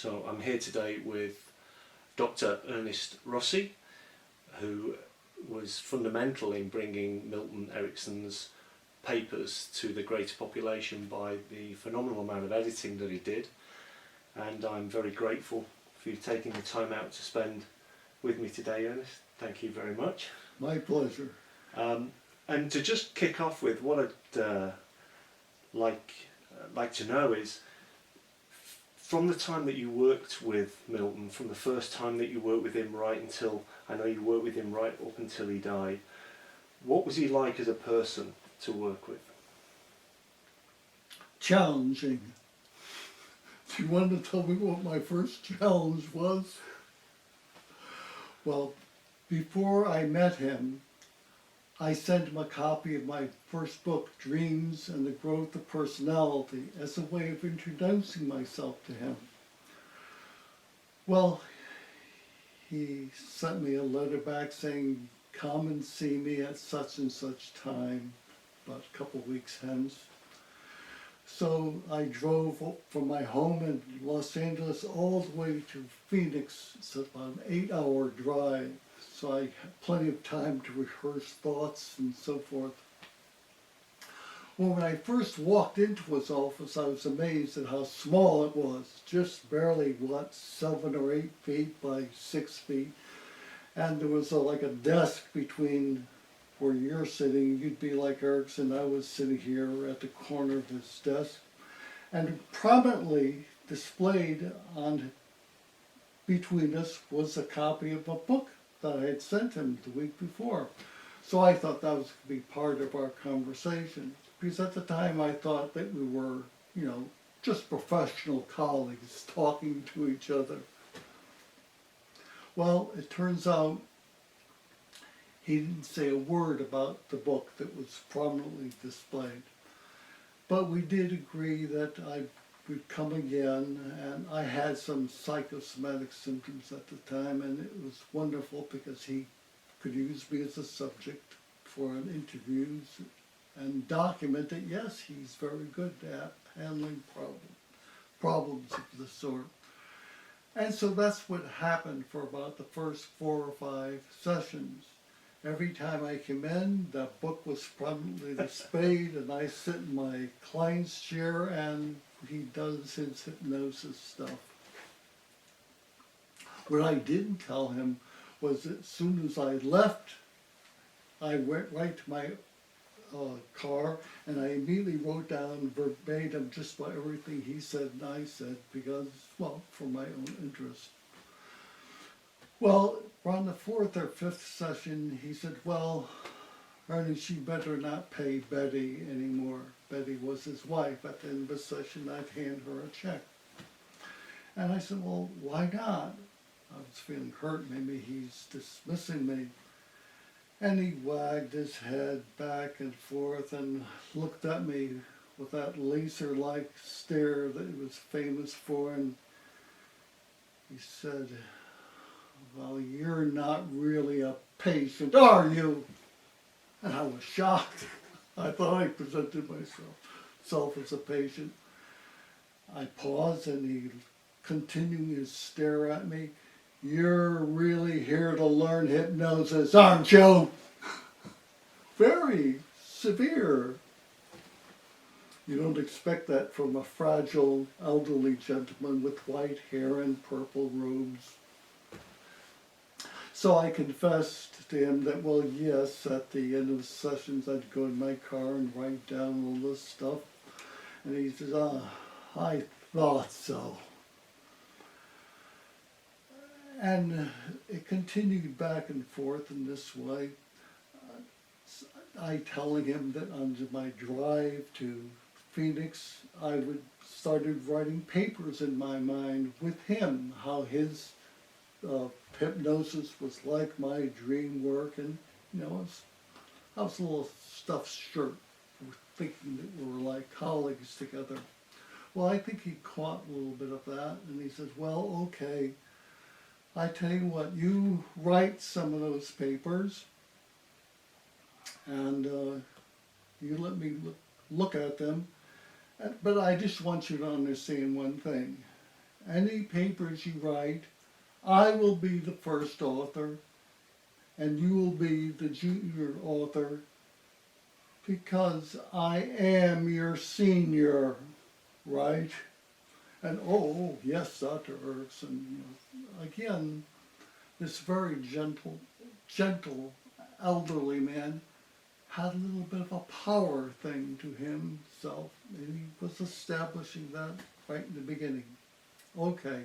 So I'm here today with Dr Ernest Rossi, who was fundamental in bringing Milton Erickson's papers to the greater population by the phenomenal amount of editing that he did, and I'm very grateful for you taking the time out to spend with me today, Ernest. Thank you very much. My pleasure. And to just kick off with, what I'd like to know is, from the time that you worked with Milton, from the first time that you worked with him right until, I know you worked with him right up until he died, what was he like as a person to work with? Challenging. Do you want to tell me what my first challenge was? Well, before I met him, I sent him a copy of my first book, Dreams and the Growth of Personality, as a way of introducing myself to him. Well, he sent me a letter back saying, come and see me at such and such time, about a couple of weeks hence. So I drove from my home in Los Angeles all the way to Phoenix. It's about an 8-hour drive. So I had plenty of time to rehearse thoughts and so forth. Well, when I first walked into his office, I was amazed at how small it was. Just barely, 7 or 8 feet by 6 feet. And there was like a desk between where you're sitting. You'd be like Erickson. I was sitting here at the corner of his desk. And prominently displayed on between us was a copy of a book that I had sent him the week before. So I thought that was going to be part of our conversation. Because at the time I thought that we were, just professional colleagues talking to each other. Well, it turns out he didn't say a word about the book that was prominently displayed. But we did agree that I would come again, and I had some psychosomatic symptoms at the time, and it was wonderful because he could use me as a subject for an interviews and document that, yes, he's very good at handling problems of the sort. And so that's what happened for about the first 4 or 5 sessions. Every time I came in, that book was prominently displayed, and I sit in my client's chair and he does his hypnosis stuff. What I didn't tell him was that as soon as I left, I went right to my car and I immediately wrote down verbatim just about everything he said and I said because, for my own interest. Well, around the 4th or 5th session, he said, well, Ernest, you better not pay Betty anymore. Betty was his wife. At the end of the session, I'd hand her a check. And I said, well, why not? I was feeling hurt. Maybe he's dismissing me. And he wagged his head back and forth and looked at me with that laser-like stare that he was famous for. And he said, well, you're not really a patient, are you? And I was shocked. I thought I presented myself as a patient. I paused and he continued to stare at me. You're really here to learn hypnosis, aren't you? Very severe. You don't expect that from a fragile, elderly gentleman with white hair and purple robes. So I confessed to him that, well, yes, at the end of the sessions, I'd go in my car and write down all this stuff. And he says, I thought so. And it continued back and forth in this way. I telling him that on my drive to Phoenix, I started writing papers in my mind with him, how his hypnosis was like my dream work, and I was a little stuffed shirt, thinking that we were like colleagues together. Well, I think he caught a little bit of that, and he said, well, okay, I tell you what, you write some of those papers, and you let me look at them, but I just want you to understand one thing. any papers you write, I will be the first author, and you will be the junior author, because I am your senior, right? And oh, yes, Dr. Erickson, again, this very gentle elderly man had a little bit of a power thing to himself, and he was establishing that right in the beginning. Okay,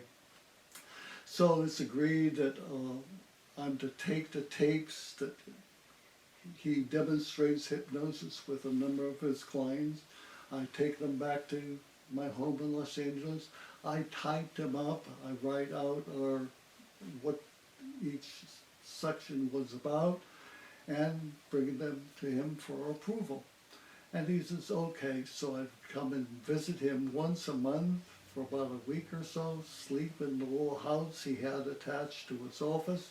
so it's agreed that I'm to take the tapes that he demonstrates hypnosis with a number of his clients. I take them back to my home in Los Angeles. I type them up. I write out what each section was about and bring them to him for approval. And he says, okay, so I'd come and visit him once a month for about a week or so, sleep in the little house he had attached to his office,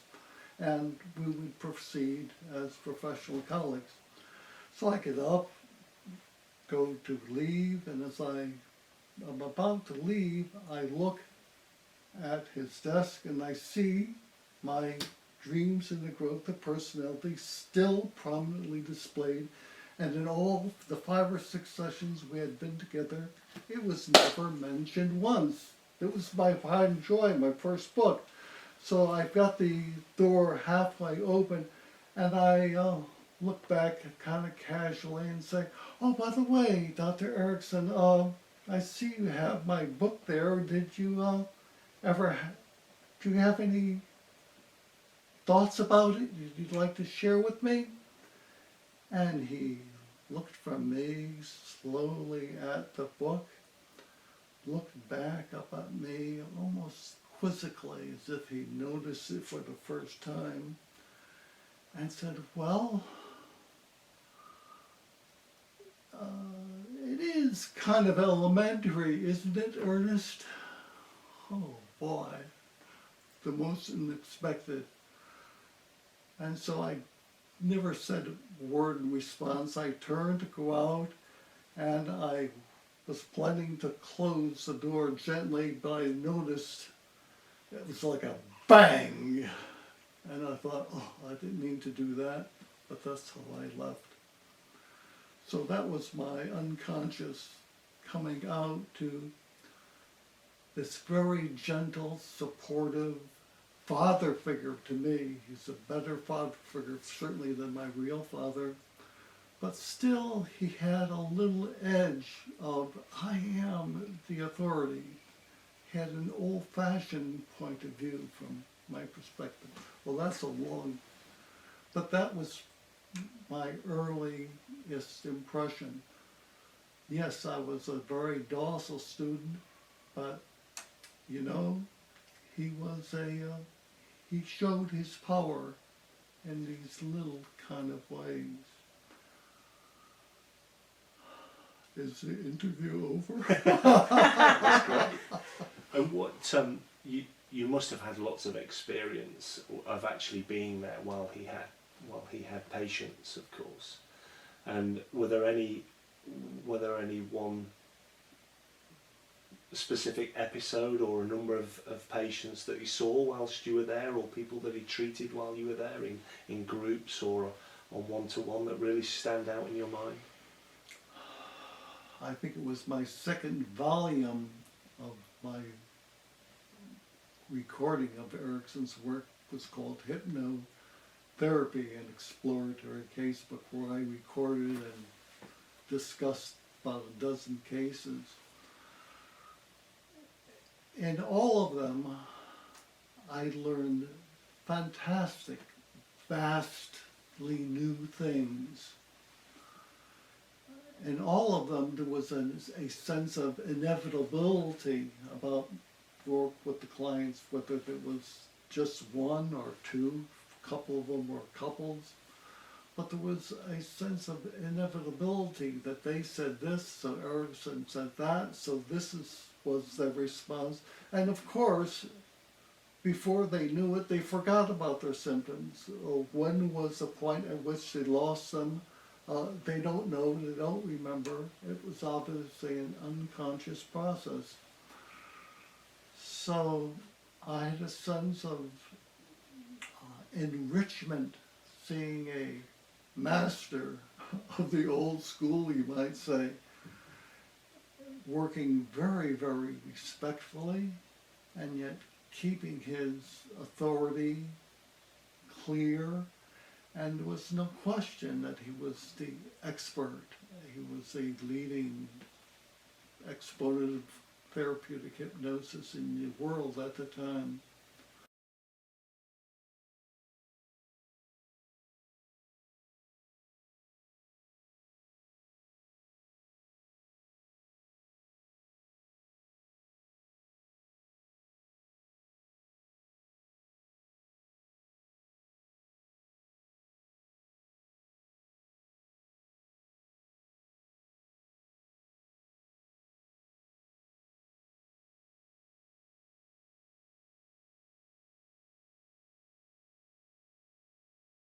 and we would proceed as professional colleagues. So I get up, go to leave, and as I'm about to leave, I look at his desk and I see my Dreams in the Growth of Personality still prominently displayed, and in all the 5 or 6 sessions we had been together, it was never mentioned once. It was my pride and joy, my first book. So I got the door halfway open, and I look back kind of casually and say, oh, by the way, Dr. Erickson, I see you have my book there. Did you do you have any thoughts about it you'd like to share with me? And he looked from me slowly at the book, looked back up at me almost quizzically as if he noticed it for the first time, and said, well, it is kind of elementary, isn't it, Ernest? Oh boy, the most unexpected. And so I never said a word in response. I turned to go out, and I was planning to close the door gently, but I noticed it was like a bang. And I thought, oh, I didn't mean to do that, but that's how I left. So that was my unconscious coming out to this very gentle, supportive father figure to me. He's a better father figure certainly than my real father, but still he had a little edge of, I am the authority. He had an old-fashioned point of view from my perspective. Well, that's a long, but that was my earliest impression. Yes, I was a very docile student, but you know, he was he showed his power in these little kind of ways. Is the interview over? That's great. And what you must have had lots of experience of actually being there while he had patients, of course. And were there any one specific episode or a number of patients that he saw whilst you were there, or people that he treated while you were there in groups or on one-to-one that really stand out in your mind? I think it was my second volume of my recording of Erickson's work was called Hypnotherapy, an Exploratory Casebook, where I recorded and discussed about a dozen cases. In all of them, I learned fantastic, vastly new things. In all of them, there was a sense of inevitability about work with the clients, whether it was just one or two, a couple of them were couples. But there was a sense of inevitability that they said this, so Erickson said that, so this was their response. And of course, before they knew it, they forgot about their symptoms. When was the point at which they lost them? They don't know, they don't remember. It was obviously an unconscious process. So I had a sense of enrichment, seeing a master of the old school, you might say, working very, very respectfully, and yet keeping his authority clear. And there was no question that he was the expert. He was the leading exponent of therapeutic hypnosis in the world at the time.